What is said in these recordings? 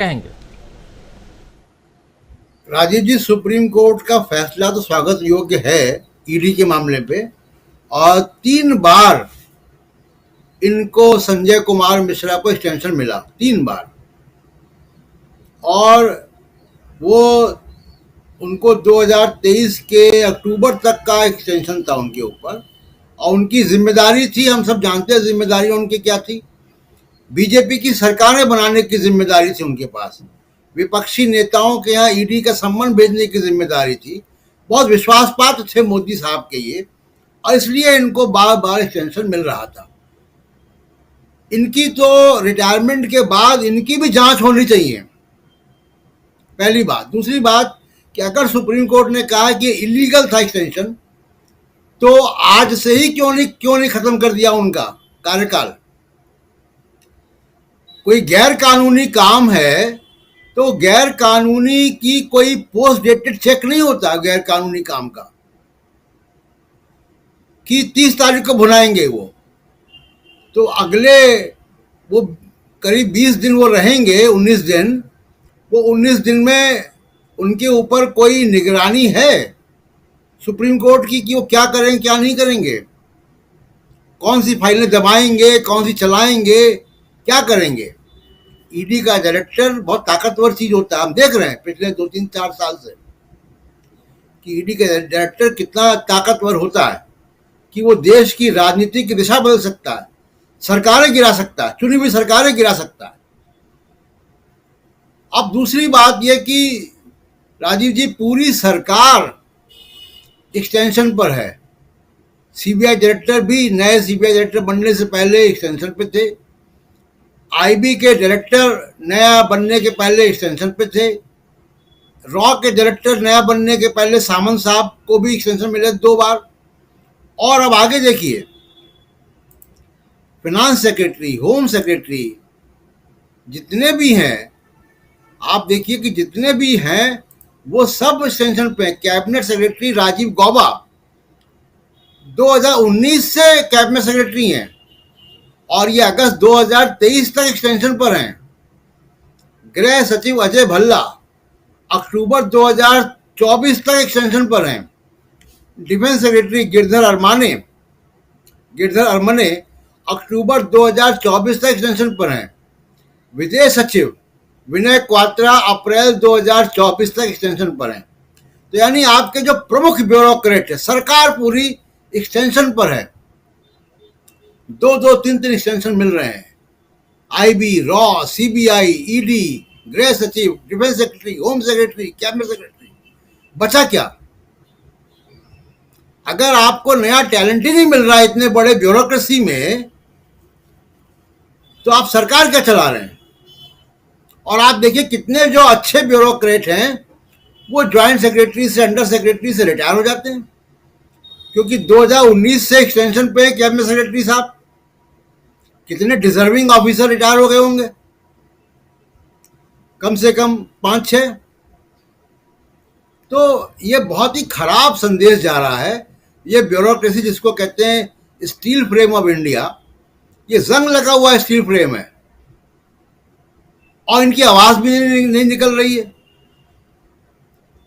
कहेंगे? राजीव जी, supreme court का फैसला तो स्वागत योग्य है ईडी के मामले पे। और 3 बार इनको संजय कुमार मिश्रा को एक्सटेंशन मिला, 3 बार। और वो उनको 2023 के अक्टूबर तक का एक्सटेंशन था उनके ऊपर। और उनकी जिम्मेदारी थी, हम सब जानते हैं जिम्मेदारी उनकी क्या थी। बीजेपी की सरकारें बनाने की जिम्मेदारी थी उनके पास। विपक्षी नेताओं के यहाँ ईडी का सम्मन भेजने की जिम्मेदारी थी। बहुत विश्वास पात्र थे मोदी साहब के ये, और इसलिए इनको बार बार एक्सटेंशन मिल रहा था। इनकी तो रिटायरमेंट के बाद इनकी भी जांच होनी चाहिए, पहली बात। दूसरी बात कि अगर सुप्रीम कोर्ट ने कहा कि इलीगल था एक्सटेंशन, तो आज से ही क्यों नहीं खत्म कर दिया उनका कार्यकाल। कोई गैर कानूनी काम है तो गैर कानूनी की कोई पोस्ट डेटेड चेक नहीं होता गैर कानूनी काम का, कि 30 तारीख को भुनाएंगे वो। तो अगले वो करीब 20 दिन वो रहेंगे, 19 दिन। वो 19 दिन में उनके ऊपर कोई निगरानी है सुप्रीम कोर्ट की कि वो क्या करेंगे क्या नहीं करेंगे, कौन सी फाइलें दबाएंगे, कौन सी चलाएंगे, क्या करेंगे। ईडी का डायरेक्टर बहुत ताकतवर चीज होता है। हम देख रहे हैं पिछले 2-3-4 साल से कि ईडी का डायरेक्टर कितना ताकतवर होता है, कि वो देश की राजनीति की दिशा बदल सकता है, सरकारें गिरा सकता है, चुनी हुई सरकारें गिरा सकता है। अब दूसरी बात यह कि राजीव जी, पूरी सरकार एक्सटेंशन पर है। सीबीआई डायरेक्टर भी नए सीबीआई डायरेक्टर बनने से पहले एक्सटेंशन पे थे। आईबी के डायरेक्टर नया बनने के पहले एक्सटेंशन पे थे। रॉ के डायरेक्टर नया बनने के पहले सामंत साहब को भी एक्सटेंशन मिले 2 बार। और अब आगे देखिए, फिनांस सेक्रेटरी, होम सेक्रेटरी, जितने भी हैं, आप देखिए कि जितने भी हैं वो सब एक्सटेंशन पे। कैबिनेट सेक्रेटरी राजीव गौबा 2019 से कैबिनेट सेक्रेटरी हैं, और ये अगस्त 2023 तक एक्सटेंशन पर हैं। गृह सचिव अजय भल्ला अक्टूबर 2024 तक एक्सटेंशन पर हैं। डिफेंस सेक्रेटरी गिरधर अरमने अक्टूबर 2024 तक एक्सटेंशन पर हैं। विदेश सचिव विनय क्वात्रा अप्रैल 2024 तक एक्सटेंशन पर हैं। तो यानी आपके जो प्रमुख ब्यूरोक्रेट है, सरकार पूरी एक्सटेंशन पर है। 2-2, 3-3 एक्सटेंशन मिल रहे हैं। आईबी, रॉ, सीबीआई, ईडी, गृह सचिव, defence secretary, home secretary, cabinet secretary. बचा क्या? अगर आपको नया टैलेंट ही नहीं मिल रहा है इतने बड़े ब्यूरोक्रेसी में, तो आप सरकार क्या चला रहे हैं? और आप देखिए कितने जो अच्छे ब्यूरोक्रेट हैं वो ज्वाइंट सेक्रेटरी से, अंडर सेक्रेटरी से रिटायर हो जाते हैं, क्योंकि 2019 से एक्सटेंशन पे कैबिनेट सेक्रेटरी साहब। कितने डिजर्विंग ऑफिसर रिटायर हो गए होंगे, कम से कम 5-6। तो ये बहुत ही खराब संदेश जा रहा है। ये ब्यूरोक्रेसी जिसको कहते हैं स्टील फ्रेम ऑफ इंडिया, ये जंग लगा हुआ स्टील फ्रेम है, और इनकी आवाज भी नहीं निकल रही है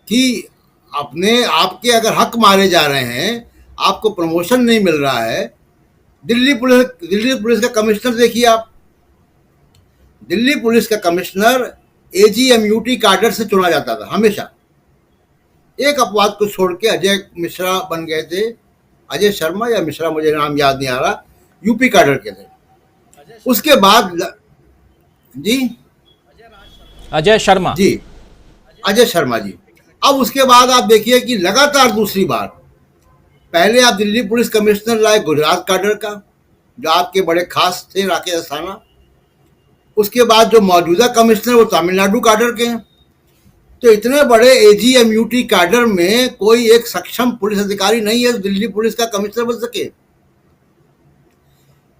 कि अपने आपके अगर हक मारे जा रहे हैं, आपको प्रमोशन नहीं मिल रहा है। दिल्ली पुलिस का कमिश्नर देखिए आप। दिल्ली पुलिस का कमिश्नर एजीएमयूटी कैडर से चुना जाता था हमेशा। एक अपवाद को छोड़ के अजय मिश्रा बन गए थे। अजय शर्मा या मिश्रा, मुझे नाम याद नहीं आ रहा, यूपी कैडर के थे। उसके बाद जी, अजय शर्मा जी, अजय शर्मा जी। अब उसके बाद आप देखिए कि लगातार दूसरी बार, पहले आप दिल्ली पुलिस कमिश्नर लाए गुजरात कैडर का, जो आपके बड़े खास थे, राकेश अस्थाना। उसके बाद जो मौजूदा कमिश्नर वो तमिलनाडु कैडर के हैं। तो इतने बड़े एजीएमयूटी कैडर में कोई एक सक्षम पुलिस अधिकारी नहीं है जो दिल्ली पुलिस का कमिश्नर बन सके।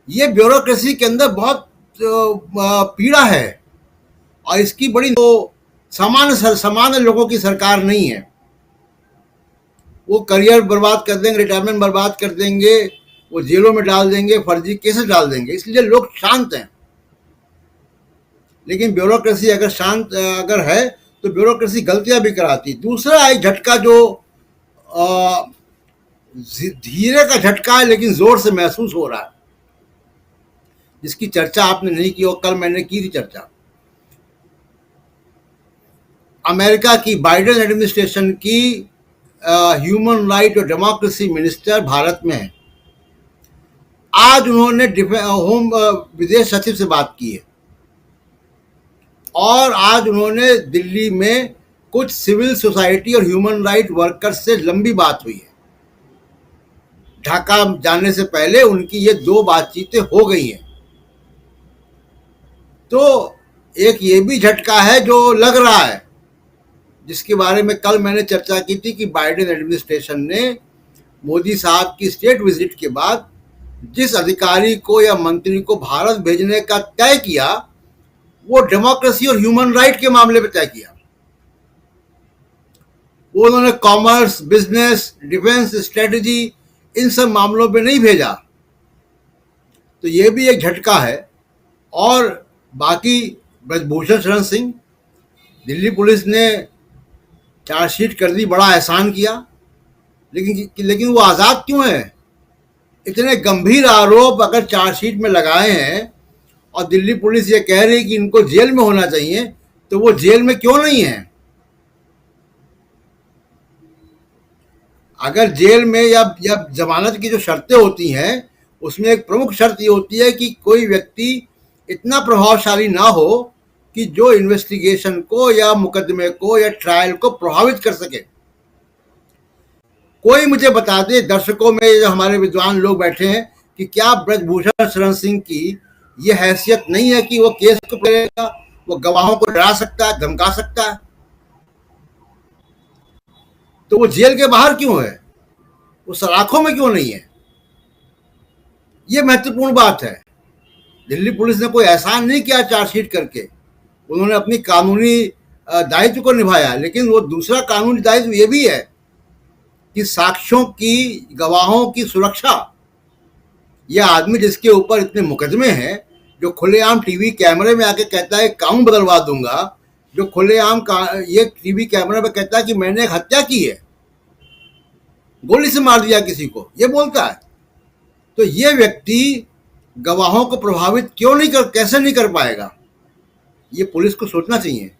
ये ब्यूरोक्रेसी के अंदर बहुत पीड़ा है, और इसकी बड़ी तो सामान्य लोगों की सरकार नहीं है। वो करियर बर्बाद कर देंगे, रिटायरमेंट बर्बाद कर देंगे, वो जेलों में डाल देंगे, फर्जी केसेस डाल देंगे। इसलिए लोग शांत हैं। लेकिन ब्यूरोक्रेसी अगर शांत अगर है तो ब्यूरोक्रेसी गलतियां भी कराती। दूसरा एक झटका जो अ, धीरे का झटका है लेकिन जोर से महसूस हो रहा है, जिसकी चर्चा आपने नहीं की और कल मैंने की थी चर्चा। अमेरिका की बाइडेन एडमिनिस्ट्रेशन की ह्यूमन राइट और डेमोक्रेसी मिनिस्टर भारत में है। आज उन्होंने विदेश सचिव से बात की है और आज उन्होंने दिल्ली में कुछ सिविल सोसाइटी और ह्यूमन राइट वर्कर्स से लंबी बात हुई है। ढाका जाने से पहले उनकी ये 2 बातचीतें हो गई हैं। तो एक ये भी झटका है जो लग रहा है, जिसके बारे में कल मैंने चर्चा की थी कि बाइडेन एडमिनिस्ट्रेशन ने मोदी साहब की स्टेट विजिट के बाद जिस अधिकारी को या मंत्री को भारत भेजने का तय किया, वो डेमोक्रेसी और ह्यूमन राइट के मामले में तय किया। वो उन्होंने commerce, business, defence, strategy in सब मामलों में नहीं भेजा। तो ये भी एक झटका है। और बाकी ब्रजभूषण शरण सिंह, दिल्ली पुलिस ने चार्जशीट कर दी, बड़ा एहसान किया, लेकिन वो आज़ाद क्यों है? इतने गंभीर आरोप अगर चार्जशीट में लगाए हैं और दिल्ली पुलिस ये कह रही है कि इनको जेल में होना चाहिए, तो वो जेल में क्यों नहीं है? अगर जेल में या जमानत की जो शर्तें होती हैं, उसमें एक प्रमुख शर्त ये होती है कि कोई व्यक्ति इतना प्रभावशाली ना हो कि जो इन्वेस्टिगेशन को या मुकदमे को या ट्रायल को प्रभावित कर सके। कोई मुझे बता दे, दर्शकों में जो हमारे विद्वान लोग बैठे हैं, कि क्या ब्रजभूषण शरण सिंह की ये हैसियत नहीं है कि वो केस को पकड़ेगा, वो गवाहों को डरा सकता है, धमका सकता है? तो वो जेल के बाहर क्यों है? वो सलाखों में क्यों नहीं है? ये महत्वपूर्ण बात है। दिल्ली पुलिस ने कोई एहसान नहीं किया चार्जशीट करके, उन्होंने अपनी कानूनी दायित्व को निभाया। लेकिन वो दूसरा कानूनी दायित्व ये भी है कि साक्ष्यों की, गवाहों की सुरक्षा। यह आदमी जिसके ऊपर इतने मुकदमे हैं, जो खुलेआम टीवी कैमरे में आके कहता है कानून बदलवा दूंगा, जो खुलेआम ये टीवी कैमरे में कहता है कि मैंने एक हत्या की है, गोली से मार दिया किसी को, ये बोलता है। तो ये व्यक्ति गवाहों को प्रभावित कैसे नहीं कर पाएगा? ये पुलिस को सोचना चाहिए।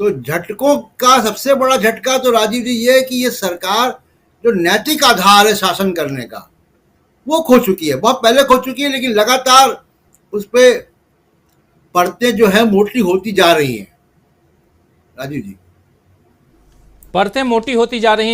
तो झटकों का सबसे बड़ा झटका तो राजीव जी ये है कि ये सरकार जो नैतिक आधार है शासन करने का, वो खो चुकी है। बहुत पहले खो चुकी है, लेकिन लगातार उस पे परतें जो है मोटी होती जा रही हैं। राजीव जी, परतें मोटी होती जा रही हैं।